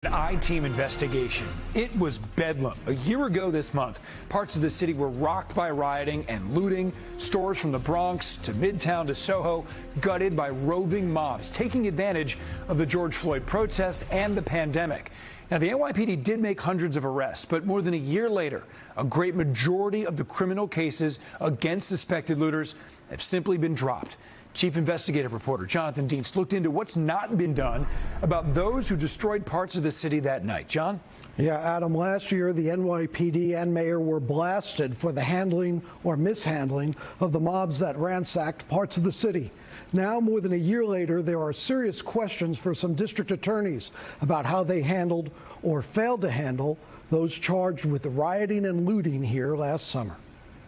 An I-team investigation. It was bedlam. A year ago this month, parts of the city were rocked by rioting and looting. Stores from the Bronx to Midtown to Soho gutted by roving mobs, taking advantage of the George Floyd protest and the pandemic. Now, the NYPD did make hundreds of arrests, but more than a year later, a great majority of the criminal cases against suspected looters have simply been dropped. Chief investigative reporter Jonathan Dienst looked into what's not been done about those who destroyed parts of the city that night. John? Yeah, Adam, last year the NYPD and mayor were blasted for the handling or mishandling of the mobs that ransacked parts of the city. Now, more than a year later, there are serious questions for some district attorneys about how they handled or failed to handle those charged with the rioting and looting here last summer.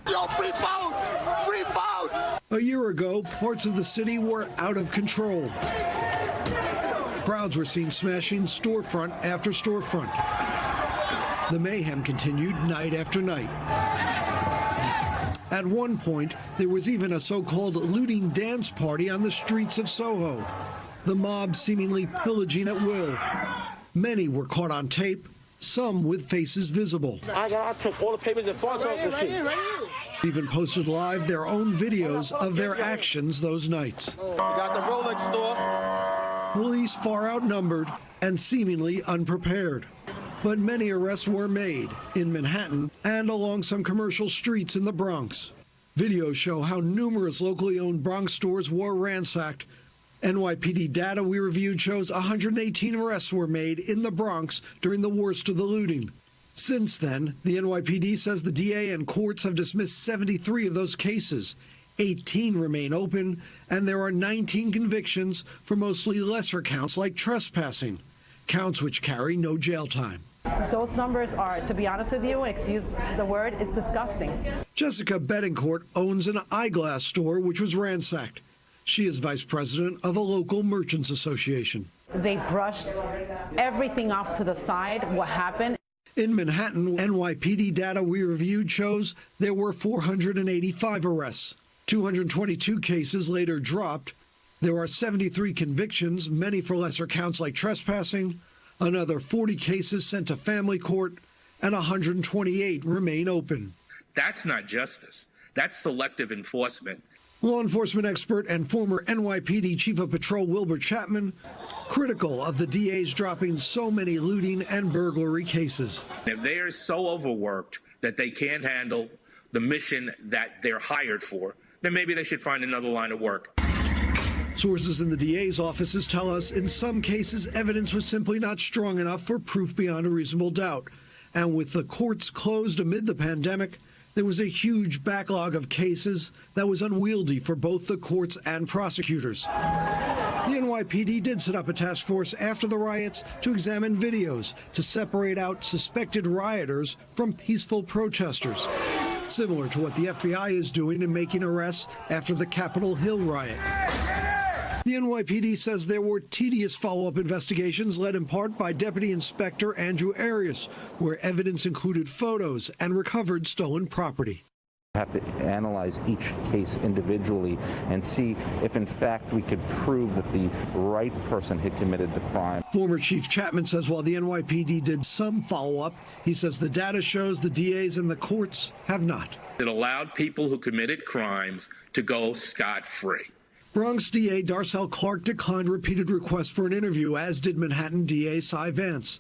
Yo, free vote! Free vote! A year ago, parts of the city were out of control. Crowds were seen smashing storefront after storefront. The mayhem continued night after night. At one point, there was even a so-called looting dance party on the streets of Soho. The mob seemingly pillaging at will. Many were caught on tape, some with faces visible. I took all the papers and photos off the shit. Even posted live their own videos of their actions those nights. We got the Rolex store. Police far outnumbered and seemingly unprepared. But many arrests were made in Manhattan and along some commercial streets in the Bronx. Videos show how numerous locally owned Bronx stores were ransacked. NYPD data we reviewed shows 118 arrests were made in the Bronx during the worst of the looting. Since then, the NYPD says the DA and courts have dismissed 73 of those cases. 18 remain open, and there are 19 convictions for mostly lesser counts like trespassing, counts which carry no jail time. Those numbers are, to be honest with you, excuse the word, it's disgusting. Jessica Betancourt owns an eyeglass store which was ransacked. She is vice president of a local merchants association. They brushed everything off to the side. What happened? In Manhattan, NYPD data we reviewed shows there were 485 arrests. 222 cases later dropped. There are 73 convictions, many for lesser counts like trespassing. Another 40 cases sent to family court, and 128 remain open. That's not justice. That's selective enforcement. Law enforcement expert and former NYPD Chief of Patrol Wilbur Chapman critical of the DA's dropping so many looting and burglary cases. If they are so overworked that they can't handle the mission that they're hired for, then maybe they should find another line of work. Sources in the DA's offices tell us in some cases evidence was simply not strong enough for proof beyond a reasonable doubt. And with the courts closed amid the pandemic, there was a huge backlog of cases that was unwieldy for both the courts and prosecutors. The NYPD did set up a task force after the riots to examine videos to separate out suspected rioters from peaceful protesters, similar to what the FBI is doing in making arrests after the Capitol Hill riot. The NYPD says there were tedious follow-up investigations led in part by Deputy Inspector Andrew Arias, where evidence included photos and recovered stolen property. We have to analyze each case individually and see if, in fact, we could prove that the right person had committed the crime. Former Chief Chapman says while the NYPD did some follow-up, he says the data shows the DAs and the courts have not. It allowed people who committed crimes to go scot-free. Bronx DA Darcel Clark declined repeated requests for an interview, as did Manhattan DA Cy Vance.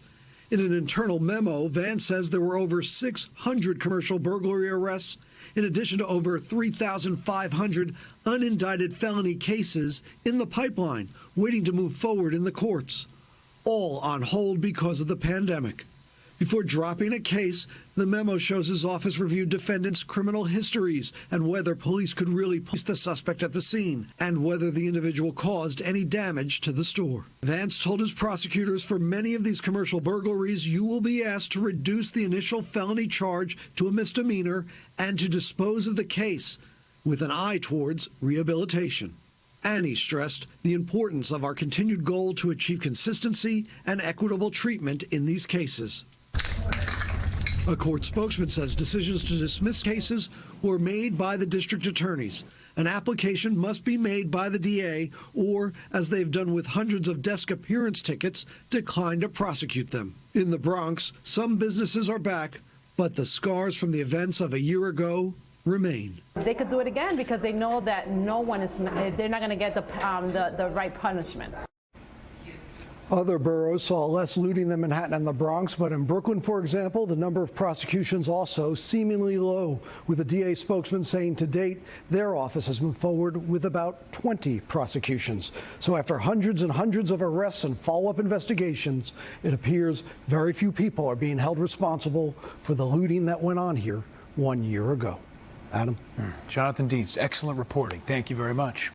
In an internal memo, Vance says there were over 600 commercial burglary arrests, in addition to over 3,500 unindicted felony cases in the pipeline, waiting to move forward in the courts, all on hold because of the pandemic. Before dropping a case, the memo shows his office reviewed defendants' criminal histories and whether police could really place the suspect at the scene and whether the individual caused any damage to the store. Vance told his prosecutors for many of these commercial burglaries, you will be asked to reduce the initial felony charge to a misdemeanor and to dispose of the case with an eye towards rehabilitation. And he stressed the importance of our continued goal to achieve consistency and equitable treatment in these cases. A court spokesman says decisions to dismiss cases were made by the district attorneys. An application must be made by the DA or, as they've done with hundreds of desk appearance tickets, decline to prosecute them. In the Bronx, some businesses are back, but the scars from the events of a year ago remain. They could do it again because they know that they're not going to get the right punishment. Other boroughs saw less looting than Manhattan and the Bronx, but in Brooklyn, for example, the number of prosecutions also seemingly low, with the DA spokesman saying to date their office has moved forward with about 20 prosecutions. So after hundreds and hundreds of arrests and follow-up investigations, it appears very few people are being held responsible for the looting that went on here 1 year ago. Adam? Jonathan Dietz, excellent reporting. Thank you very much.